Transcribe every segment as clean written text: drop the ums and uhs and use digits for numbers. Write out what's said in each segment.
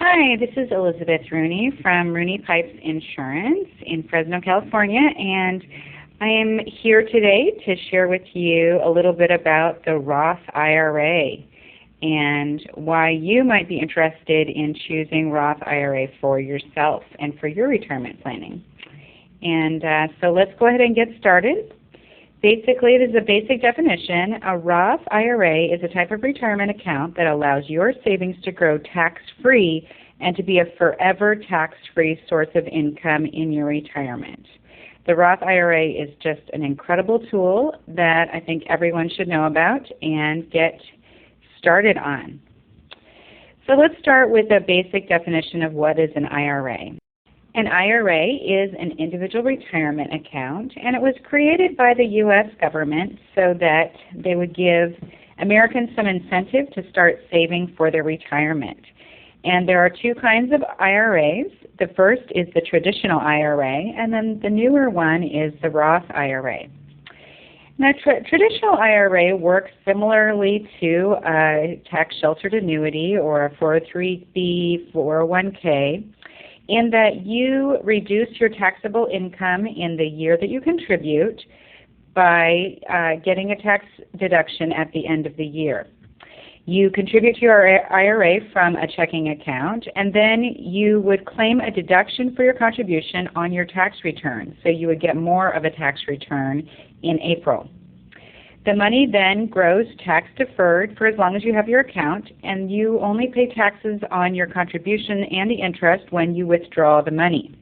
Hi, this is Elizabeth Rooney from Rooney-Pipes Insurance in Fresno, California, and I am here today to share with you a little bit about the Roth IRA and why you might be interested in choosing Roth IRA for yourself and for your retirement planning. And so let's go ahead and get started. Basically, this is a basic definition. A Roth IRA is a type of retirement account that allows your savings to grow tax-free and to be a forever tax-free source of income in your retirement. The Roth IRA is just an incredible tool that I think everyone should know about and get started on. So let's start with a basic definition of what is an IRA. An IRA is an individual retirement account, and it was created by the U.S. government so that they would give Americans some incentive to start saving for their retirement. And there are two kinds of IRAs. The first is the traditional IRA, and then the newer one is the Roth IRA. Now, traditional IRA works similarly to a tax-sheltered annuity or a 403b 401k, in that you reduce your taxable income in the year that you contribute by getting a tax deduction at the end of the year. You contribute to your IRA from a checking account, and then you would claim a deduction for your contribution on your tax return. So you would get more of a tax return in April. The money then grows tax deferred for as long as you have your account, and you only pay taxes on your contribution and the interest when you withdraw the money.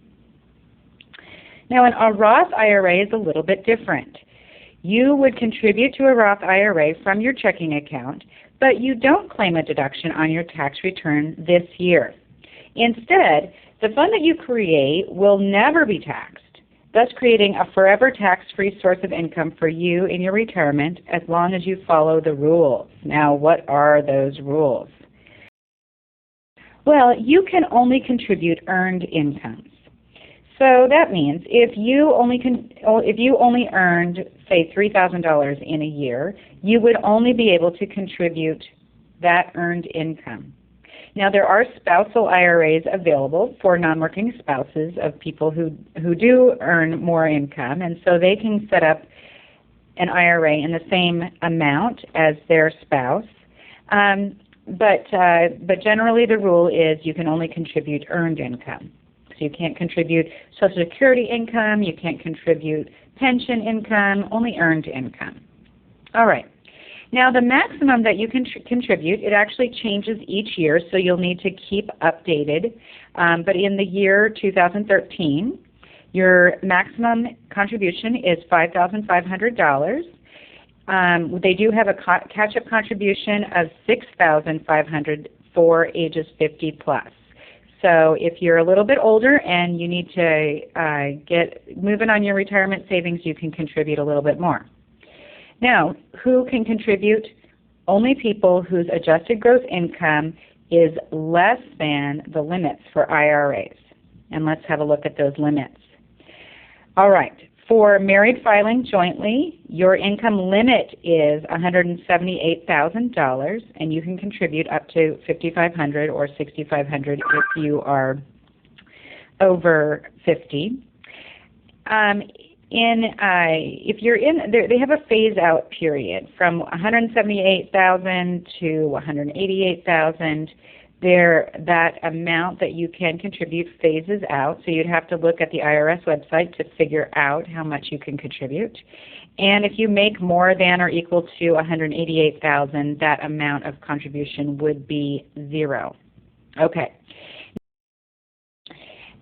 Now, a Roth IRA is a little bit different. You would contribute to a Roth IRA from your checking account, but you don't claim a deduction on your tax return this year. Instead, the fund that you create will never be taxed, thus creating a forever tax-free source of income for you in your retirement as long as you follow the rules. Now, what are those rules? Well, you can only contribute earned incomes. So that means if you only earned, say, $3,000 in a year, you would only be able to contribute that earned income. Now, there are spousal IRAs available for non-working spouses of people who do earn more income, and so they can set up an IRA in the same amount as their spouse. But generally the rule is you can only contribute earned income. So you can't contribute Social Security income, you can't contribute pension income, only earned income. All right. Now, the maximum that you can contribute, it actually changes each year, so you'll need to keep updated. But in the year 2013, your maximum contribution is $5,500. They do have a catch-up contribution of $6,500 for ages 50 plus. So if you're a little bit older and you need to get moving on your retirement savings, you can contribute a little bit more. Now, who can contribute? Only people whose adjusted gross income is less than the limits for IRAs. And let's have a look at those limits. All right. For married filing jointly, your income limit is $178,000, and you can contribute up to $5,500 or $6,500 if you are over 50. If you're in, they have a phase-out period from $178,000 to $188,000. That amount that you can contribute phases out, so you'd have to look at the IRS website to figure out how much you can contribute. And if you make more than or equal to $188,000, that amount of contribution would be zero. Okay.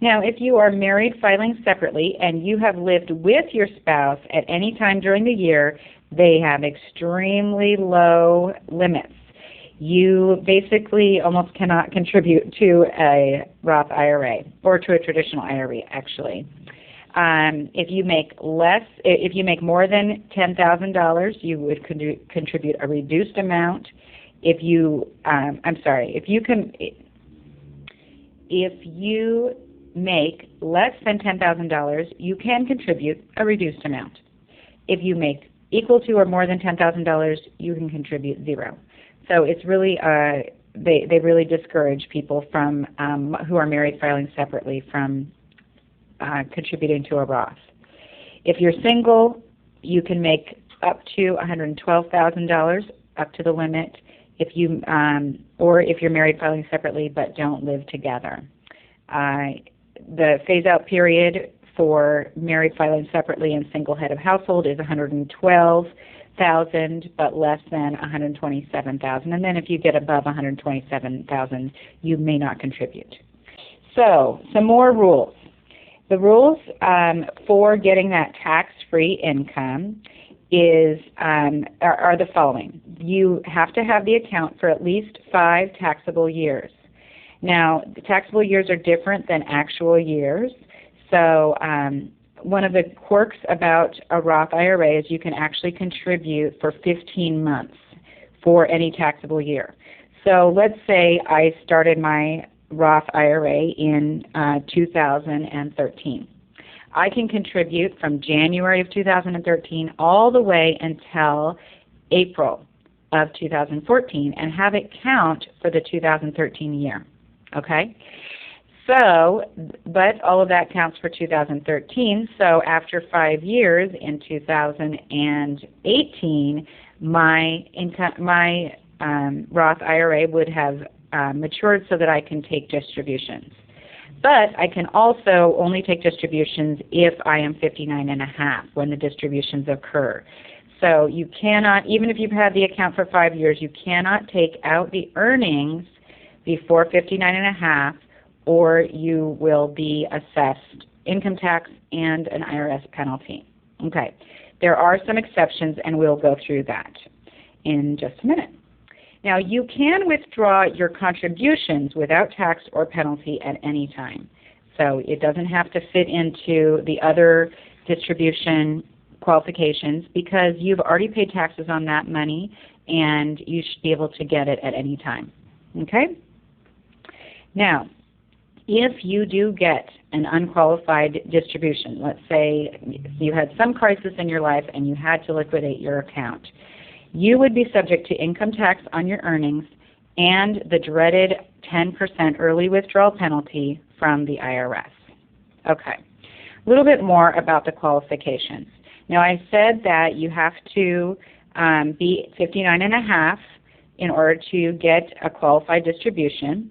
Now, if you are married filing separately and you have lived with your spouse at any time during the year, they have extremely low limits. You basically almost cannot contribute to a Roth IRA or to a traditional IRA, actually. If you make more than $10,000, you would contribute a reduced amount. If you make less than $10,000, you can contribute a reduced amount. If you make equal to or more than $10,000, you can contribute zero. So it's really they really discourage people from who are married filing separately from contributing to a Roth. If you're single, you can make up to $112,000 up to the limit. If you or if you're married filing separately but don't live together. The phase-out period for married filing separately and single head of household is $112,000, but less than $127,000. And then if you get above $127,000, you may not contribute. So, some more rules. The rules for getting that tax-free income are the following. You have to have the account for at least 5 taxable years. Now, the taxable years are different than actual years. So one of the quirks about a Roth IRA is you can actually contribute for 15 months for any taxable year. So let's say I started my Roth IRA in 2013. I can contribute from January of 2013 all the way until April of 2014 and have it count for the 2013 year. Okay? So, but all of that counts for 2013, so after 5 years in 2018, my Roth IRA would have matured so that I can take distributions. But I can also only take distributions if I am 59 and a half when the distributions occur. So you cannot, even if you've had the account for 5 years, you cannot take out the earnings before 59 and a half, or you will be assessed income tax and an IRS penalty. Okay, there are some exceptions, and we'll go through that in just a minute. Now, you can withdraw your contributions without tax or penalty at any time. So it doesn't have to fit into the other distribution qualifications because you've already paid taxes on that money, and you should be able to get it at any time. Okay? Now, if you do get an unqualified distribution, let's say you had some crisis in your life and you had to liquidate your account, you would be subject to income tax on your earnings and the dreaded 10% early withdrawal penalty from the IRS. Okay, a little bit more about the qualifications. Now, I said that you have to be 59 and a half in order to get a qualified distribution.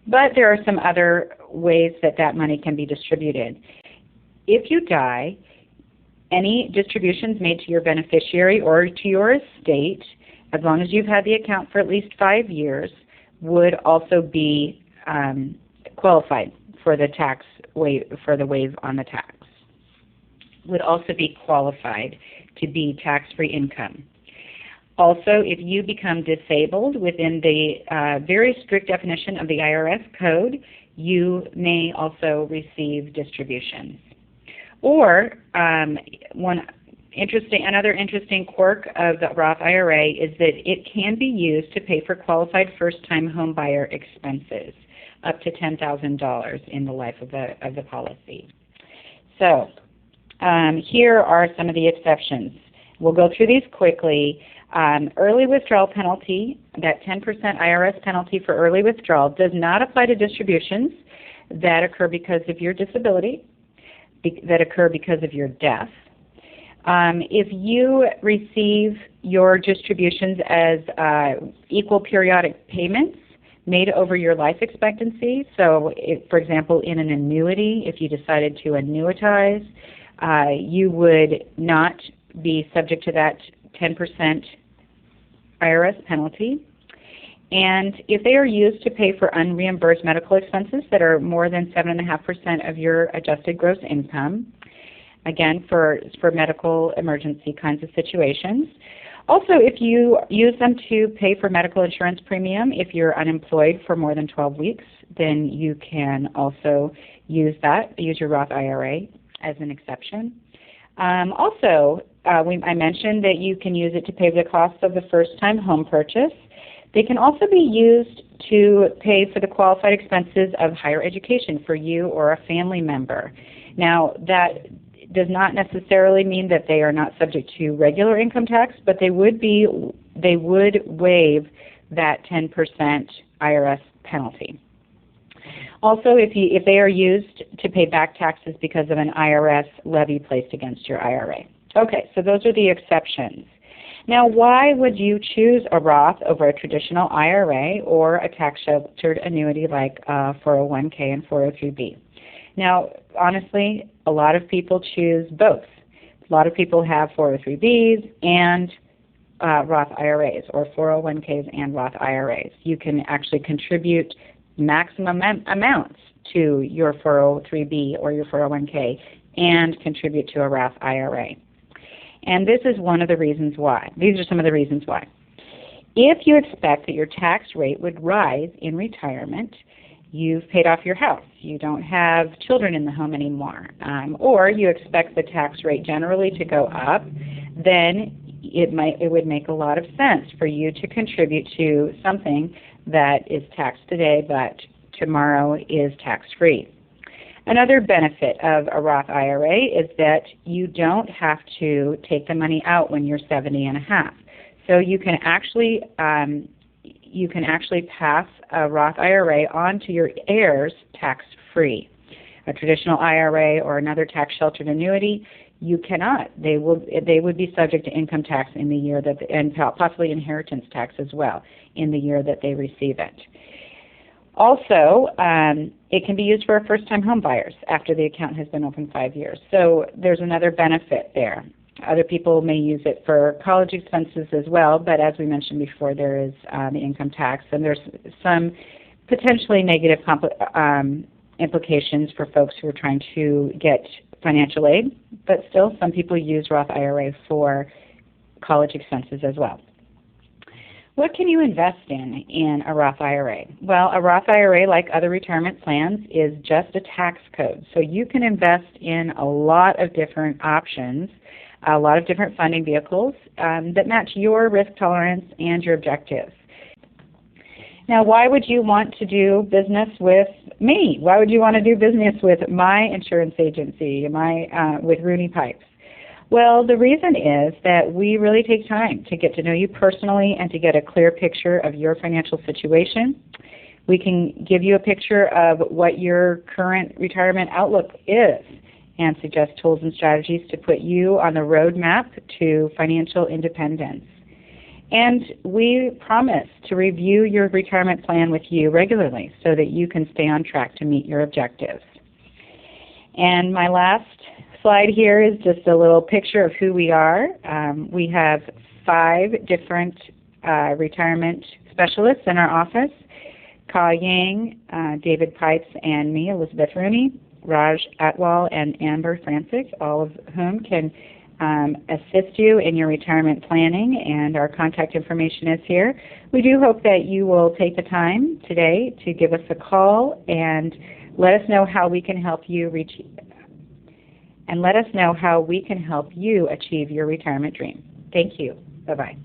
But there are some other ways that that money can be distributed. If you die, any distributions made to your beneficiary or to your estate, as long as you've had the account for at least 5 years, would also be qualified for the tax for the waive on the tax. Would also be qualified to be tax-free income. Also, if you become disabled within the very strict definition of the IRS code, you may also receive distributions. Or another interesting quirk of the Roth IRA is that it can be used to pay for qualified first-time home buyer expenses, up to $10,000 in the life of the policy. So here are some of the exceptions. We'll go through these quickly. Early withdrawal penalty, that 10% IRS penalty for early withdrawal, does not apply to distributions that occur because of your disability, that occur because of your death. If you receive your distributions as equal periodic payments made over your life expectancy, so if, for example, in an annuity, if you decided to annuitize, you would not be subject to that 10% IRS penalty. And if they are used to pay for unreimbursed medical expenses that are more than 7.5% of your adjusted gross income, again, for medical emergency kinds of situations. Also, if you use them to pay for medical insurance premium, if you're unemployed for more than 12 weeks, then you can also use your Roth IRA as an exception. I mentioned that you can use it to pay the costs of the first-time home purchase. They can also be used to pay for the qualified expenses of higher education for you or a family member. Now, that does not necessarily mean that they are not subject to regular income tax, but they would waive that 10% IRS penalty. Also, if they are used to pay back taxes because of an IRS levy placed against your IRA. Okay, so those are the exceptions. Now, why would you choose a Roth over a traditional IRA or a tax-sheltered annuity like 401k and 403b? Now, honestly, a lot of people choose both. A lot of people have 403bs and Roth IRAs, or 401ks and Roth IRAs. You can actually contribute maximum amounts to your 403b or your 401k and contribute to a Roth IRA. And this is one of the reasons why. These are some of the reasons why. If you expect that your tax rate would rise in retirement, you've paid off your house, you don't have children in the home anymore, or you expect the tax rate generally to go up, then it would make a lot of sense for you to contribute to something that is taxed today but tomorrow is tax-free. Another benefit of a Roth IRA is that you don't have to take the money out when you're 70 and a half. So you can actually pass a Roth IRA on to your heirs tax-free. A traditional IRA or another tax-sheltered annuity, you cannot. They would be subject to income tax in the year that, and possibly inheritance tax as well, in the year that they receive it. Also, it can be used for first-time home buyers after the account has been open 5 years. So there's another benefit there. Other people may use it for college expenses as well, but as we mentioned before, there is the income tax, and there's some potentially negative implications for folks who are trying to get financial aid, but still some people use Roth IRA for college expenses as well. What can you invest in a Roth IRA? Well, a Roth IRA, like other retirement plans, is just a tax code. So you can invest in a lot of different options, a lot of different funding vehicles that match your risk tolerance and your objectives. Now, why would you want to do business with me? Why would you want to do business with my insurance agency, with Rooney-Pipes? Well, the reason is that we really take time to get to know you personally and to get a clear picture of your financial situation. We can give you a picture of what your current retirement outlook is and suggest tools and strategies to put you on the roadmap to financial independence. And we promise to review your retirement plan with you regularly so that you can stay on track to meet your objectives. And my last slide here is just a little picture of who we are. We have 5 different retirement specialists in our office: Ka Yang, David Pipes, and me, Elizabeth Rooney, Raj Atwal, and Amber Francis, all of whom can assist you in your retirement planning, and our contact information is here. We do hope that you will take the time today to give us a call and let us know how we can help you achieve your retirement dream. Thank you. Bye-bye.